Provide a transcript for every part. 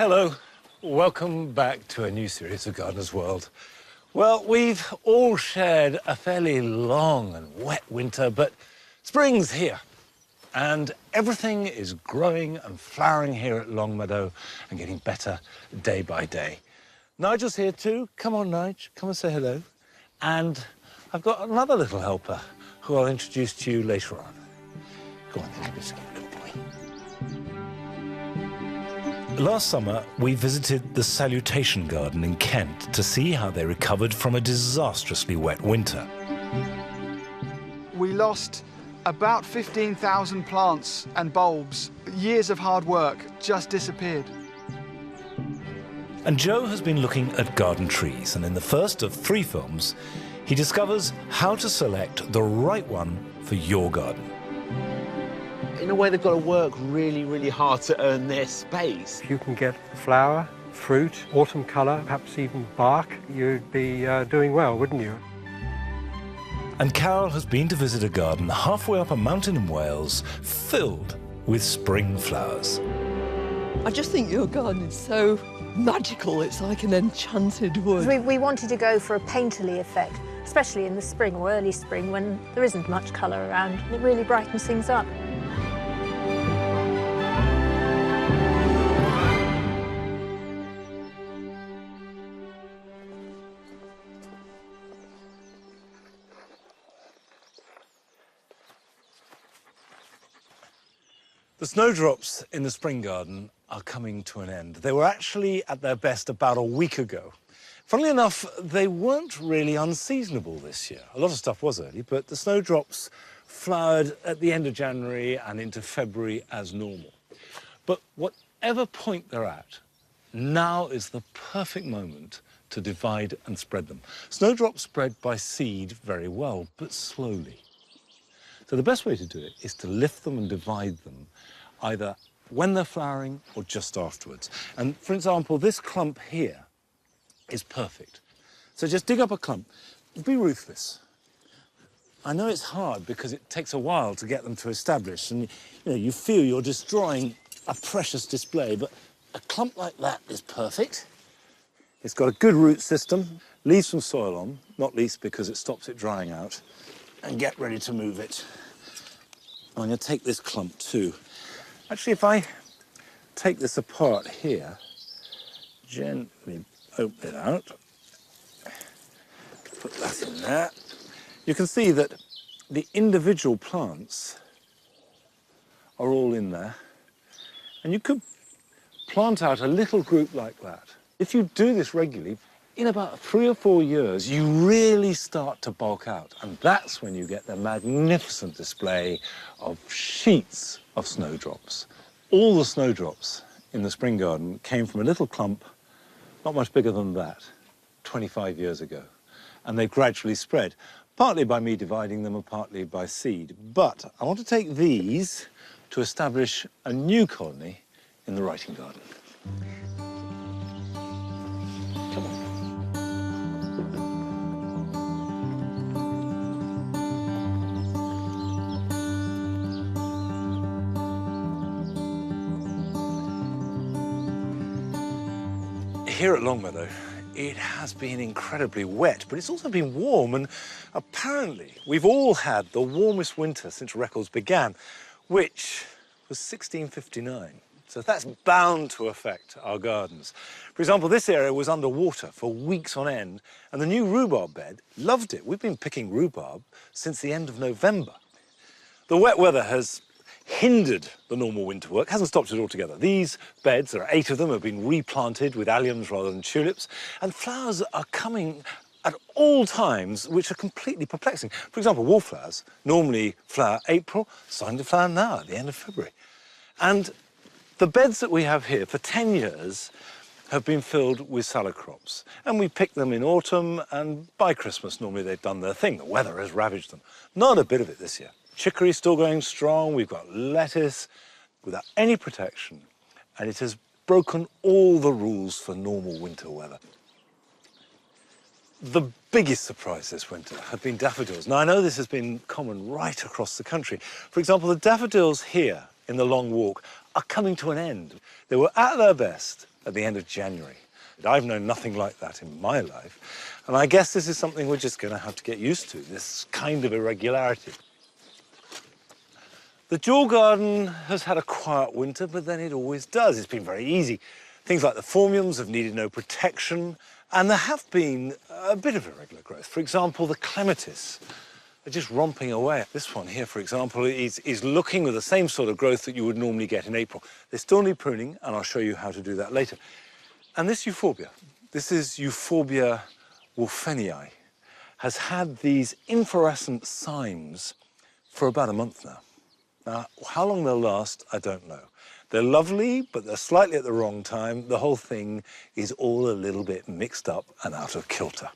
Hello, welcome back to a new series of Gardener's World. Well, we've all shared a fairly long and wet winter, but spring's here. And everything is growing and flowering here at Longmeadow and getting better day by day. Nigel's here too. Come on, Nige, come and say hello. And I've got another little helper who I'll introduce to you later on. Go on, then, biscuit, good boy. Last summer, we visited the Salutation Garden in Kent to see how they recovered from a disastrously wet winter. We lost about 15,000 plants and bulbs. Years of hard work just disappeared. And Joe has been looking at garden trees, and in the first of 3 films, he discovers how to select the right one for your garden. In a way, they've got to work really, really hard to earn their space. If you can get flower, fruit, autumn colour, perhaps even bark, you'd be doing well, wouldn't you? And Carol has been to visit a garden halfway up a mountain in Wales filled with spring flowers. I just think your garden is so magical. It's like an enchanted wood. We wanted to go for a painterly effect, especially in the spring or early spring when there isn't much colour around. It really brightens things up. The snowdrops in the spring garden are coming to an end. They were actually at their best about a week ago. Funnily enough, they weren't really unseasonable this year. A lot of stuff was early, but the snowdrops flowered at the end of January and into February as normal. But whatever point they're at, now is the perfect moment to divide and spread them. Snowdrops spread by seed very well, but slowly. So the best way to do it is to lift them and divide them, either when they're flowering or just afterwards. And for example, this clump here is perfect. So just dig up a clump. Be ruthless. I know it's hard because it takes a while to get them to establish, and you feel you're destroying a precious display, but a clump like that is perfect. It's got a good root system, leave some soil on, not least because it stops it drying out, and get ready to move it. I'm going to take this clump too. Actually, if I take this apart here, gently open it out, put that in there, you can see that the individual plants are all in there. And you could plant out a little group like that. If you do this regularly, in about 3 or 4 years, you really start to bulk out. And that's when you get the magnificent display of sheets of snowdrops. All the snowdrops in the spring garden came from a little clump, not much bigger than that, 25 years ago. And they gradually spread, partly by me dividing them and partly by seed. But I want to take these to establish a new colony in the writing garden. Come on. Here at Longmeadow, it has been incredibly wet, but it's also been warm, and apparently we've all had the warmest winter since records began, which was 1659. So that's bound to affect our gardens. For example, this area was underwater for weeks on end, and the new rhubarb bed loved it. We've been picking rhubarb since the end of November. The wet weather has hindered the normal winter work, hasn't stopped it altogether. These beds, there are 8 of them, have been replanted with alliums rather than tulips, and flowers are coming at all times, which are completely perplexing. For example, wallflowers normally flower April, starting to flower now at the end of February. And the beds that we have here for 10 years have been filled with salad crops. And we pick them in autumn, and by Christmas, normally they've done their thing. The weather has ravaged them. Not a bit of it this year. Chicory's still going strong. We've got lettuce without any protection. And it has broken all the rules for normal winter weather. The biggest surprise this winter have been daffodils. Now, I know this has been common right across the country. For example, the daffodils here in the Long Walk are coming to an end. They were at their best at the end of January. I've known nothing like that in my life, and I guess this is something we're just going to have to get used to, this kind of irregularity. The Jewel Garden has had a quiet winter, but then it always does. It's been very easy. Things like the phormiums have needed no protection, and there have been a bit of irregular growth. For example, the clematis are just romping away. This one here, for example, is looking with the same sort of growth that you would normally get in April. They still need pruning, and I'll show you how to do that later. And this euphorbia, this is Euphorbia wolfenii, has had these inflorescent cymes for about a month now. Now, how long they'll last, I don't know. They're lovely, but they're slightly at the wrong time. The whole thing is all a little bit mixed up and out of kilter.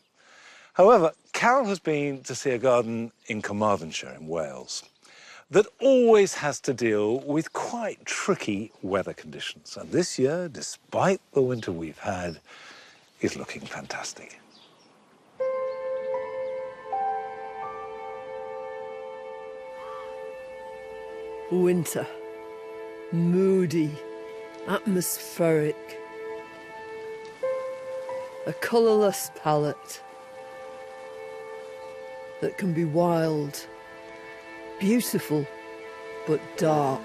However, Carol has been to see a garden in Carmarthenshire in Wales that always has to deal with quite tricky weather conditions. And this year, despite the winter we've had, is looking fantastic. Winter. Moody. Atmospheric. A colourless palette that can be wild, beautiful, but dark.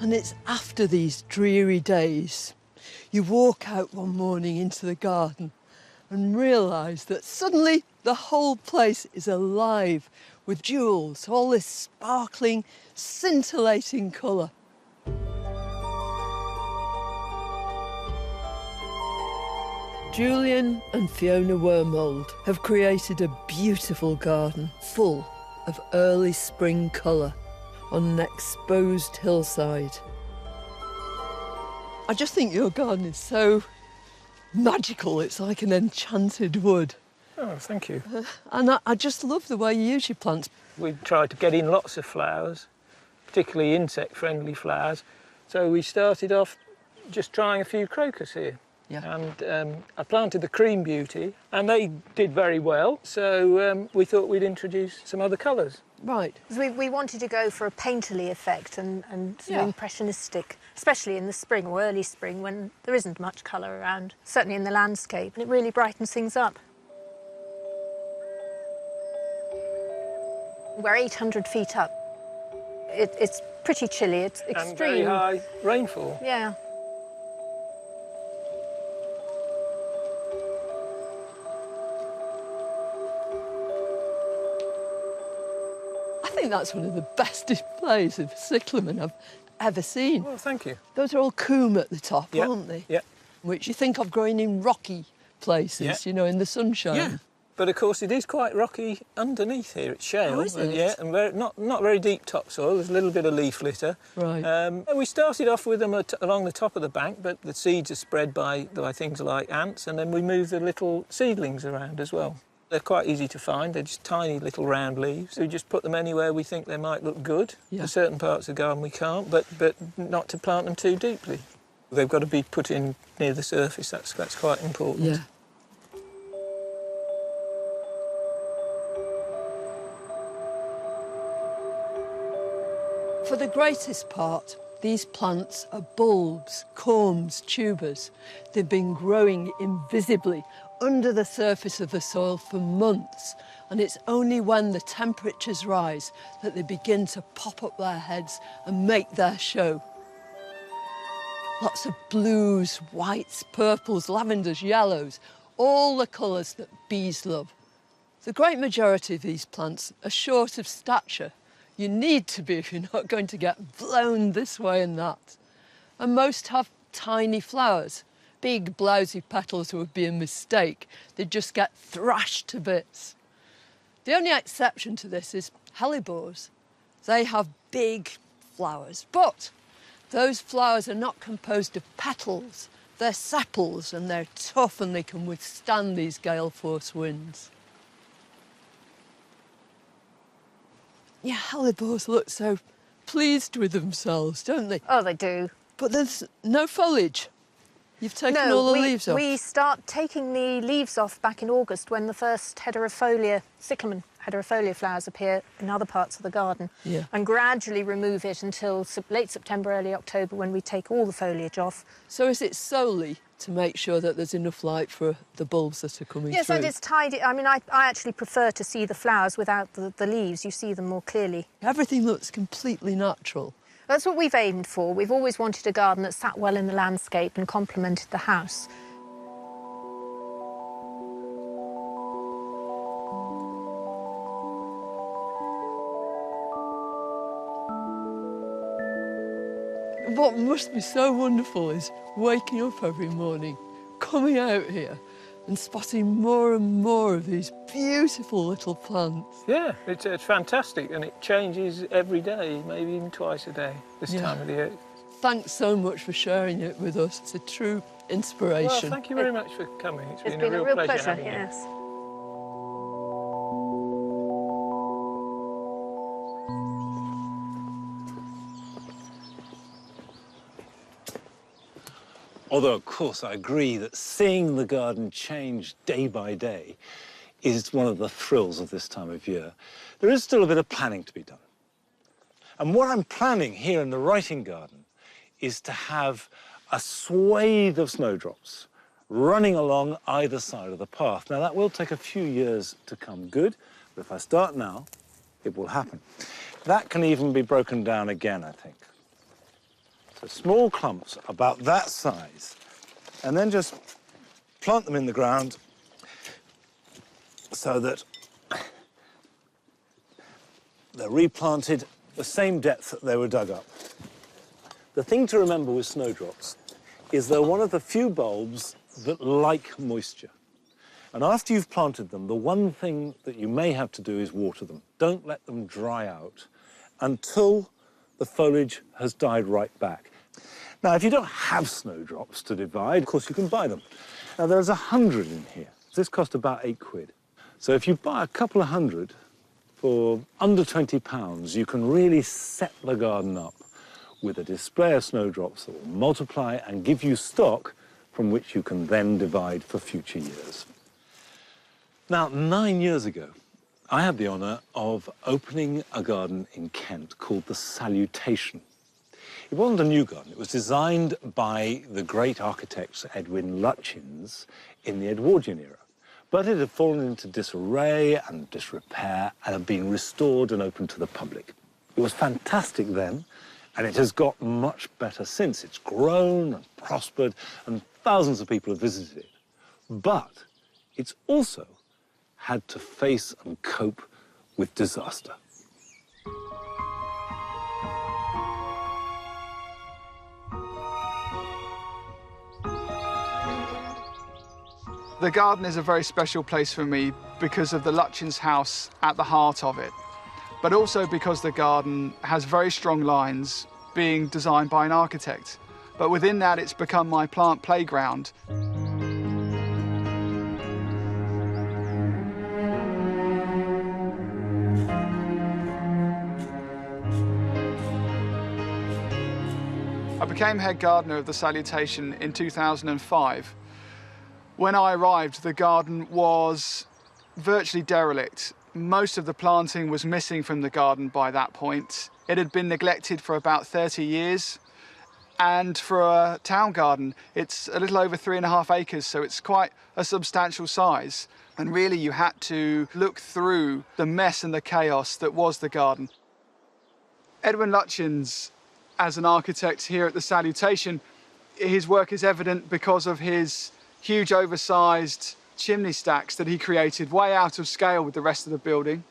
And it's after these dreary days, you walk out one morning into the garden and realise that suddenly the whole place is alive with jewels, all this sparkling, scintillating colour. Julian and Fiona Wormold have created a beautiful garden full of early spring colour on an exposed hillside. I just think your garden is so magical. It's like an enchanted wood. Oh, thank you. And I just love the way you use your plants. We tried to get in lots of flowers, particularly insect-friendly flowers. So we started off just trying a few crocus here. Yeah. And I planted the cream beauty, and they did very well. So we thought we'd introduce some other colours. Right. We wanted to go for a painterly effect and sort of impressionistic, especially in the spring or early spring when there isn't much colour around, certainly in the landscape, and it really brightens things up. We're 800 feet up. It's pretty chilly, it's extreme. And very high rainfall. Yeah. I think that's one of the best displays of cyclamen I've ever seen. Well, thank you. Those are all coombe at the top, Yeah. aren't they? Yeah. Which you think of growing in rocky places, Yeah. you know, in the sunshine. Yeah. But of course, it is quite rocky underneath here. It's shale. Oh, is it? Yeah, and not very deep topsoil. There's a little bit of leaf litter. Right. And we started off with them along the top of the bank, but the seeds are spread by things like ants, and then we move the little seedlings around as well. They're quite easy to find. They're just tiny little round leaves. We just put them anywhere we think they might look good. Yeah. For certain parts of the garden we can't, but not to plant them too deeply. They've got to be put in near the surface. That's quite important. Yeah. For the greatest part, these plants are bulbs, corms, tubers. They've been growing invisibly under the surface of the soil for months, and it's only when the temperatures rise that they begin to pop up their heads and make their show. Lots of blues, whites, purples, lavenders, yellows, all the colours that bees love. The great majority of these plants are short of stature. You need to be if you're not going to get blown this way and that. And most have tiny flowers. Big, blousy petals would be a mistake. They'd just get thrashed to bits. The only exception to this is hellebores. They have big flowers, but those flowers are not composed of petals. They're sepals, and they're tough, and they can withstand these gale force winds. Yeah, hellebores look so pleased with themselves, don't they? Oh, they do. But there's no foliage. You've taken all the leaves off. We start taking the leaves off back in August when the first heterophilia cyclamen Heterophilia flowers appear in other parts of the garden, Yeah. and gradually remove it until late September, early October, when we take all the foliage off. So is it solely to make sure that there's enough light for the bulbs that are coming Yes, through? and it's tidy. I mean, I actually prefer to see the flowers without the leaves. You see them more clearly. Everything looks completely natural. That's what we've aimed for. We've always wanted a garden that sat well in the landscape and complemented the house. What must be so wonderful is waking up every morning, coming out here and spotting more and more of these beautiful little plants. Yeah, it's fantastic, and it changes every day, maybe even twice a day this time of the year. Thanks so much for sharing it with us. It's a true inspiration. Well, thank you very much for coming. It's It's been a real pleasure having you. yes. Although, of course, I agree that seeing the garden change day by day is one of the thrills of this time of year. There is still a bit of planning to be done. And what I'm planning here in the writing garden is to have a swathe of snowdrops running along either side of the path. Now, that will take a few years to come good, but if I start now, it will happen. That can even be broken down again, I think. So small clumps about that size, and then just plant them in the ground so that they're replanted the same depth that they were dug up. The thing to remember with snowdrops is they're one of the few bulbs that like moisture. And after you've planted them, the one thing that you may have to do is water them. Don't let them dry out until the foliage has died right back. Now, if you don't have snowdrops to divide, of course, you can buy them. Now, there's 100 in here. This cost about £8. So if you buy a couple of hundred for under £20, you can really set the garden up with a display of snowdrops that will multiply and give you stock from which you can then divide for future years. Now, 9 years ago, I had the honour of opening a garden in Kent called the Salutation. It wasn't a new garden. It was designed by the great architect Edwin Lutyens in the Edwardian era. But it had fallen into disarray and disrepair and had been restored and opened to the public. It was fantastic then, and it has got much better since. It's grown and prospered, and thousands of people have visited it. But it's also had to face and cope with disaster. The garden is a very special place for me because of the Lutyens house at the heart of it, but also because the garden has very strong lines being designed by an architect. But within that, it's become my plant playground. I became head gardener of the Salutation in 2005. When I arrived, the garden was virtually derelict. Most of the planting was missing from the garden by that point. It had been neglected for about 30 years. And for a town garden, it's a little over 3.5 acres, so it's quite a substantial size. And really, you had to look through the mess and the chaos that was the garden. Edwin Lutyens, as an architect here at the Salutation, his work is evident because of his huge oversized chimney stacks that he created way out of scale with the rest of the building.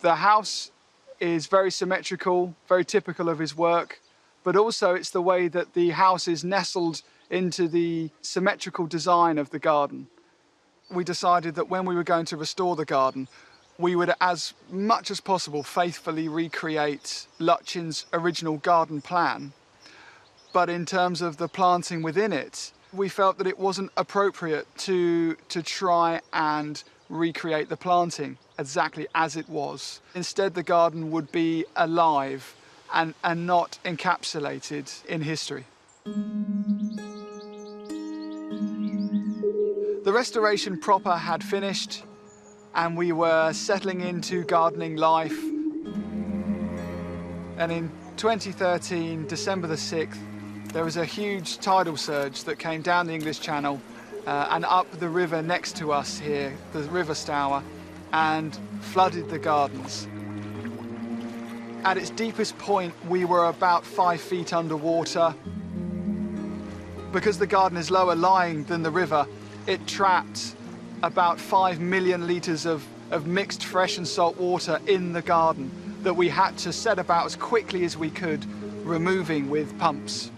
The house is very symmetrical, very typical of his work, but also it's the way that the house is nestled into the symmetrical design of the garden. We decided that when we were going to restore the garden, we would, as much as possible, faithfully recreate Lutyens' original garden plan. But in terms of the planting within it, we felt that it wasn't appropriate to try and recreate the planting exactly as it was. Instead, the garden would be alive and not encapsulated in history. The restoration proper had finished. and we were settling into gardening life. And in 2013, December the 6th, there was a huge tidal surge that came down the English Channel and up the river next to us here, the River Stour, and flooded the gardens. At its deepest point, we were about 5 feet underwater. Because the garden is lower lying than the river, it trapped about 5 million litres of mixed fresh and salt water in the garden that we had to set about as quickly as we could, removing with pumps.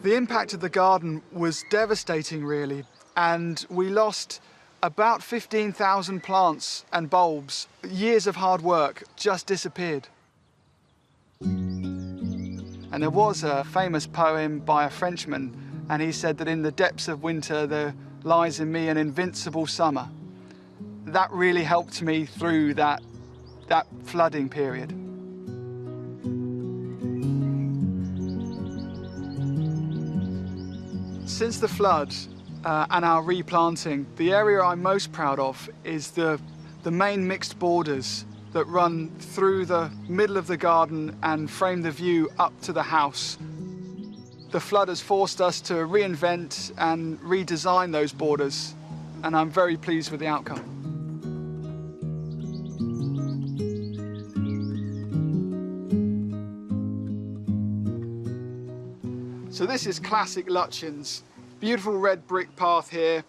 The impact of the garden was devastating, really, and we lost about 15,000 plants and bulbs. Years of hard work just disappeared. And there was a famous poem by a Frenchman, and he said that in the depths of winter there lies in me an invincible summer. That really helped me through that flooding period. Since the flood and our replanting, the area I'm most proud of is the main mixed borders that run through the middle of the garden and frame the view up to the house. The flood has forced us to reinvent and redesign those borders, and I'm very pleased with the outcome. So this is classic Lutchens. Beautiful red brick path here,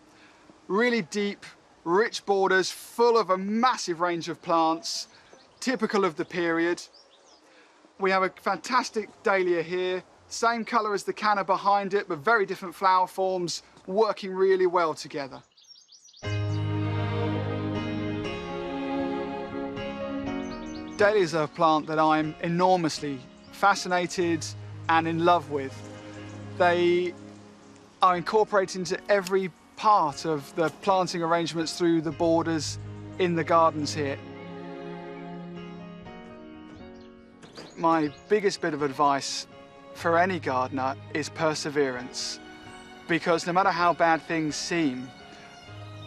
really deep, rich borders, full of a massive range of plants, typical of the period. We have a fantastic dahlia here, same colour as the canna behind it, but very different flower forms, working really well together. Dahlias are a plant that I'm enormously fascinated and in love with. They are incorporated into every part of the planting arrangements through the borders in the gardens here. My biggest bit of advice for any gardener is perseverance, because no matter how bad things seem,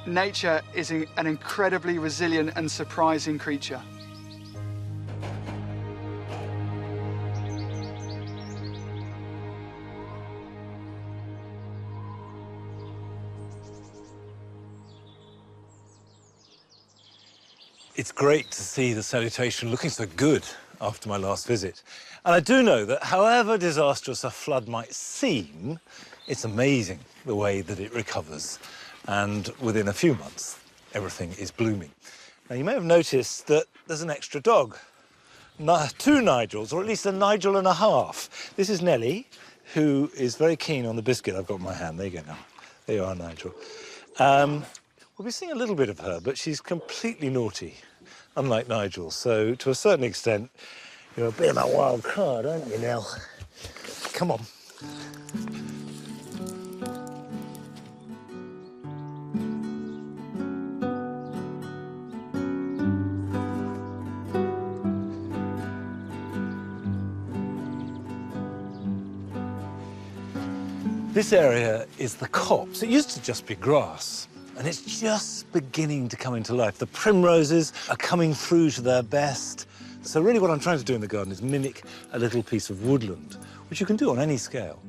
nature is an incredibly resilient and surprising creature. It's great to see the salutation looking so good after my last visit. And I do know that however disastrous a flood might seem, it's amazing the way that it recovers. And within a few months, everything is blooming. Now, you may have noticed that there's an extra dog. 2 Nigels, or at least a Nigel and a half. This is Nellie, who is very keen on the biscuit I've got in my hand. There you go now. There you are, Nigel. We'll be seeing a little bit of her, but she's completely naughty, unlike Nigel. So, to a certain extent, you're a bit of a wild card, aren't you, Nell? Come on. This area is the copse. It used to just be grass, and it's just beginning to come into life. The primroses are coming through to their best. So really what I'm trying to do in the garden is mimic a little piece of woodland, which you can do on any scale.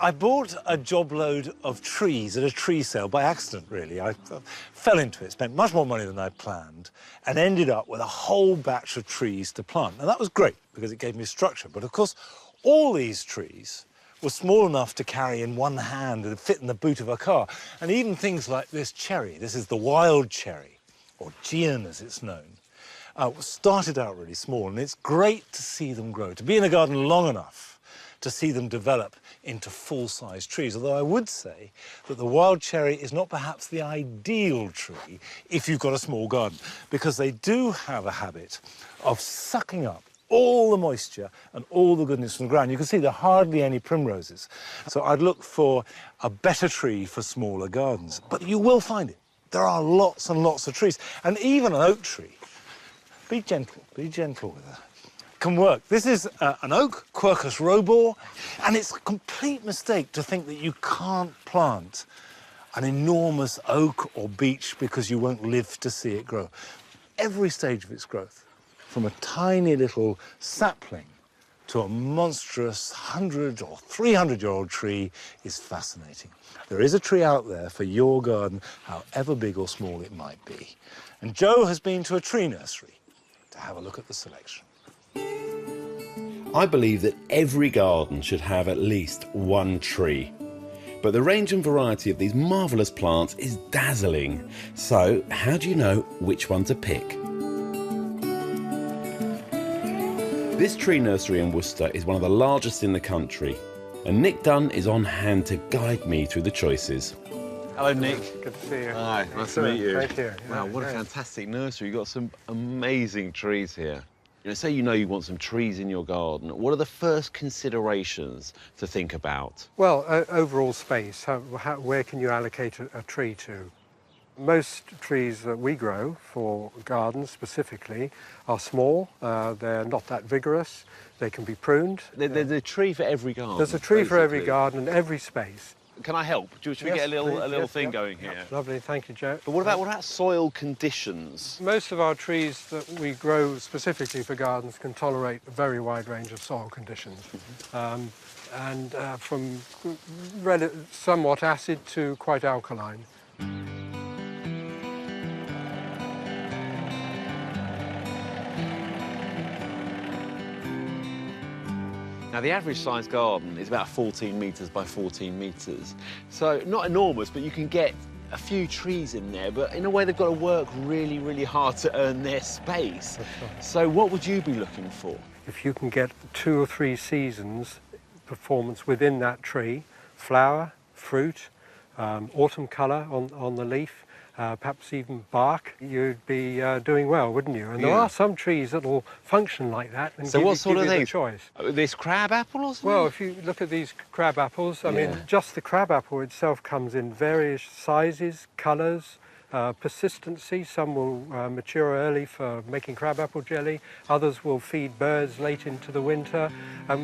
I bought a job load of trees at a tree sale by accident, really. I fell into it, spent much more money than I'd planned, and ended up with a whole batch of trees to plant. Now, that was great, because it gave me structure. But, of course, all these trees were small enough to carry in one hand and fit in the boot of a car. And even things like this cherry, this is the wild cherry, or Gean as it's known, started out really small, and it's great to see them grow, to be in a garden long enough to see them develop into full-size trees. Although I would say that the wild cherry is not perhaps the ideal tree if you've got a small garden, because they do have a habit of sucking up all the moisture and all the goodness from the ground. You can see there are hardly any primroses. So I'd look for a better tree for smaller gardens. But you will find it. There are lots and lots of trees. And even an oak tree, be gentle with her, can work. This is an oak, Quercus robur, and it's a complete mistake to think that you can't plant an enormous oak or beech because you won't live to see it grow. Every stage of its growth, from a tiny little sapling to a monstrous 100 or 300-year-old tree, is fascinating. There is a tree out there for your garden, however big or small it might be. And Joe has been to a tree nursery to have a look at the selection. I believe that every garden should have at least one tree. But the range and variety of these marvellous plants is dazzling. So, how do you know which one to pick? This tree nursery in Worcester is one of the largest in the country, and Nick Dunn is on hand to guide me through the choices. Hello, Nick. Good to see you. Hi, nice to meet you. Thank you. Wow, what a fantastic nursery. You've got some amazing trees here. Say you know you want some trees in your garden. What are the first considerations to think about? Well, overall space. Where can you allocate a tree to? Most trees that we grow for gardens specifically are small. They're not that vigorous. They can be pruned. There's a tree for every garden. There's a tree for every garden and every space. Can I help? Should we get a little thing going here? Lovely, thank you, Joe. But what about soil conditions? Most of our trees that we grow specifically for gardens can tolerate a very wide range of soil conditions. From somewhat acid to quite alkaline. Now, the average size garden is about 14 metres by 14 metres. So, not enormous, but you can get a few trees in there, but in a way they've got to work really, really hard to earn their space. So what would you be looking for? If you can get 2 or 3 seasons performance within that tree, flower, fruit, autumn colour on the leaf, perhaps even bark, you'd be doing well, wouldn't you? And there are some trees that will function like that and so what sort of the choice. This crab apple or something? Well, if you look at these crab apples, I mean, just the crab apple itself comes in various sizes, colours, persistency. Some will mature early for making crab apple jelly. Others will feed birds late into the winter.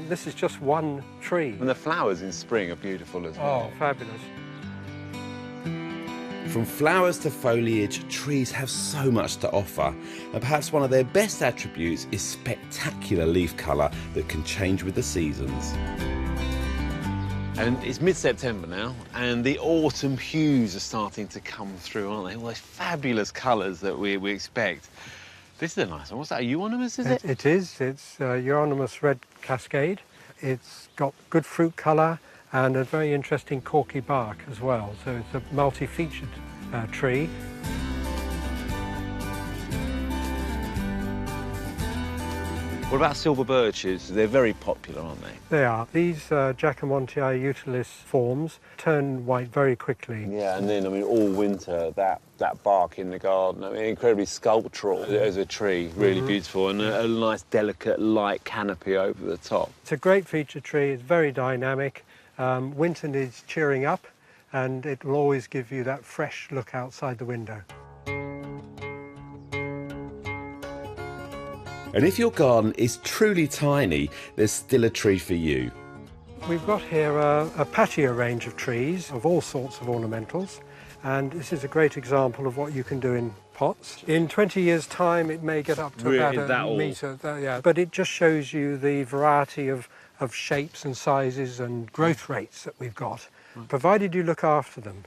This is just one tree. And the flowers in spring are beautiful as well. Oh, fabulous. From flowers to foliage, trees have so much to offer, and perhaps one of their best attributes is spectacular leaf colour that can change with the seasons. And it's mid-September now, and the autumn hues are starting to come through, aren't they? All those fabulous colours that we expect. This is a nice one. What's that, a euonymus, is it? It is. It's euonymus red cascade. It's got good fruit colour and a very interesting corky bark as well. So it's a multi-featured tree. What about silver birches? They're very popular, aren't they? They are. These Jacomontii utilis forms turn white very quickly. Yeah, and then, I mean, all winter, that bark in the garden, I mean, incredibly sculptural as a tree, really beautiful, and a nice, delicate, light canopy over the top. It's a great feature tree. It's very dynamic. Winter needs cheering up, and it will always give you that fresh look outside the window. And if your garden is truly tiny, there's still a tree for you. We've got here a patio range of trees of all sorts of ornamentals, and this is a great example of what you can do in pots. In 20 years' time, it may get up to Really, about a metre. Yeah. But it just shows you the variety of shapes and sizes and growth rates that we've got, provided you look after them.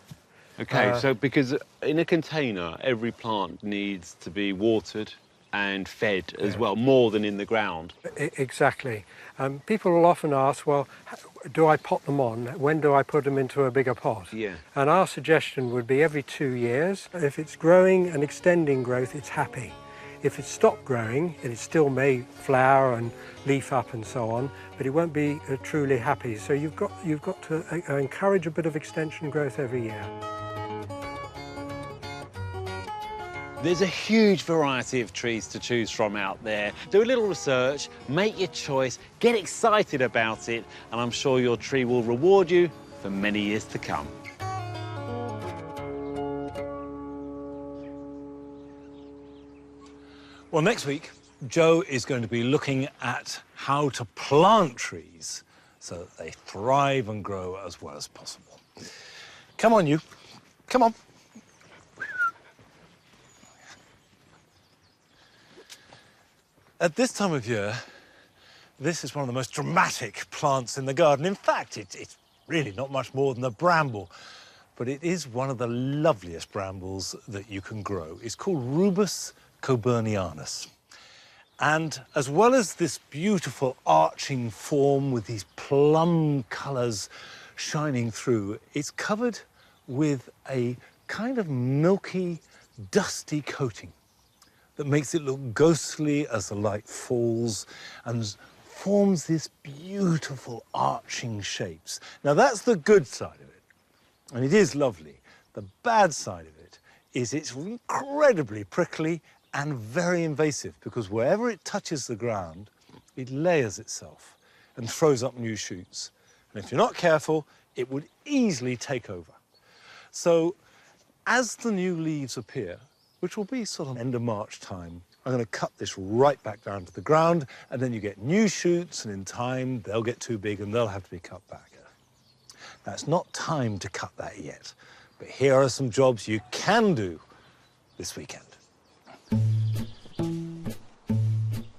OK, so because in a container, every plant needs to be watered and fed as well, more than in the ground. Exactly. People will often ask, well, do I pot them on? When do I put them into a bigger pot? Yeah. And our suggestion would be every 2 years. If it's growing and extending growth, it's happy. If it's stopped growing, it still may flower and leaf up and so on, but it won't be truly happy. So you've got to encourage a bit of extension growth every year. There's a huge variety of trees to choose from out there. Do a little research, make your choice, get excited about it, and I'm sure your tree will reward you for many years to come. Well, next week, Joe is going to be looking at how to plant trees so that they thrive and grow as well as possible. Come on, you. Come on. At this time of year, this is one of the most dramatic plants in the garden. In fact, it's really not much more than a bramble, but it is one of the loveliest brambles that you can grow. It's called Rubus coburnianus. And as well as this beautiful arching form with these plum colours shining through, it's covered with a kind of milky, dusty coating that makes it look ghostly as the light falls and forms these beautiful arching shapes. Now that's the good side of it, and it is lovely. The bad side of it is it's incredibly prickly and very invasive, because wherever it touches the ground, it layers itself and throws up new shoots. And if you're not careful, it would easily take over. So as the new leaves appear, which will be sort of end of March time, I'm going to cut this right back down to the ground, and then you get new shoots, and in time they'll get too big and they'll have to be cut back. Now, it's not time to cut that yet, but here are some jobs you can do this weekend.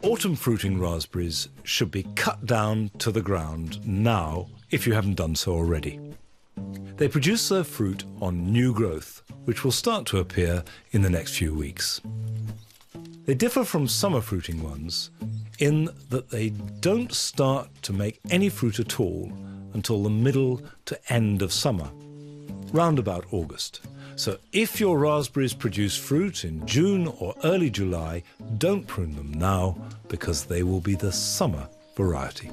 Autumn fruiting raspberries should be cut down to the ground now, if you haven't done so already. They produce their fruit on new growth, which will start to appear in the next few weeks. They differ from summer fruiting ones in that they don't start to make any fruit at all until the middle to end of summer, round about August. So if your raspberries produce fruit in June or early July, don't prune them now, because they will be the summer variety.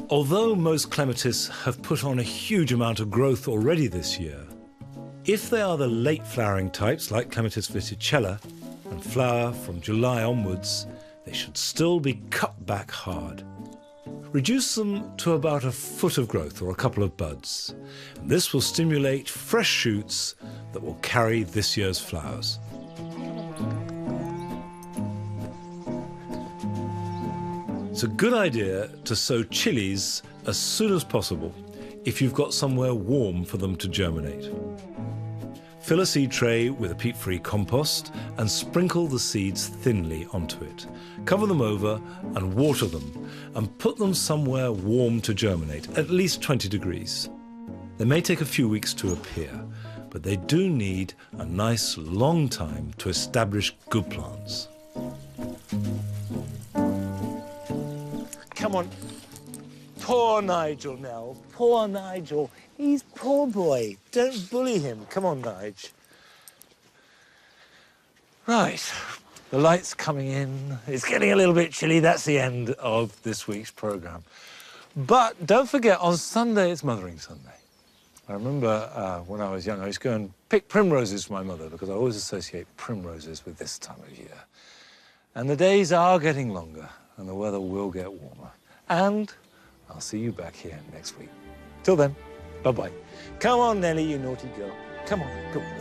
Although most clematis have put on a huge amount of growth already this year, if they are the late flowering types like Clematis verticella and flower from July onwards, they should still be cut back hard. Reduce them to about a foot of growth or a couple of buds. And this will stimulate fresh shoots that will carry this year's flowers. It's a good idea to sow chilies as soon as possible if you've got somewhere warm for them to germinate. Fill a seed tray with a peat-free compost and sprinkle the seeds thinly onto it. Cover them over and water them, and put them somewhere warm to germinate, at least 20 degrees. They may take a few weeks to appear, but they do need a nice long time to establish good plants. Come on. Poor Nigel now. Poor Nigel. He's poor boy. Don't bully him. Come on, Nige. Right. The light's coming in. It's getting a little bit chilly. That's the end of this week's programme. But don't forget, on Sunday, it's Mothering Sunday. I remember when I was young, I used to go and pick primroses for my mother, because I always associate primroses with this time of year. And the days are getting longer, and the weather will get warmer. And I'll see you back here next week. Till then, bye-bye. Come on, Nellie, you naughty girl. Come on, go. Come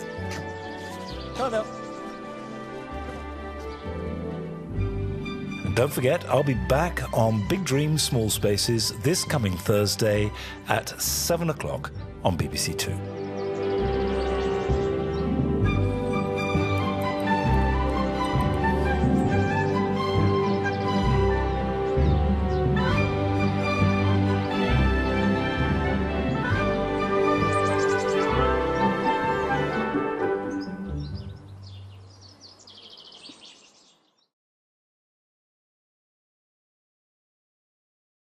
on. Come on now. And don't forget, I'll be back on Big Dreams, Small Spaces this coming Thursday at 7 o'clock on BBC Two.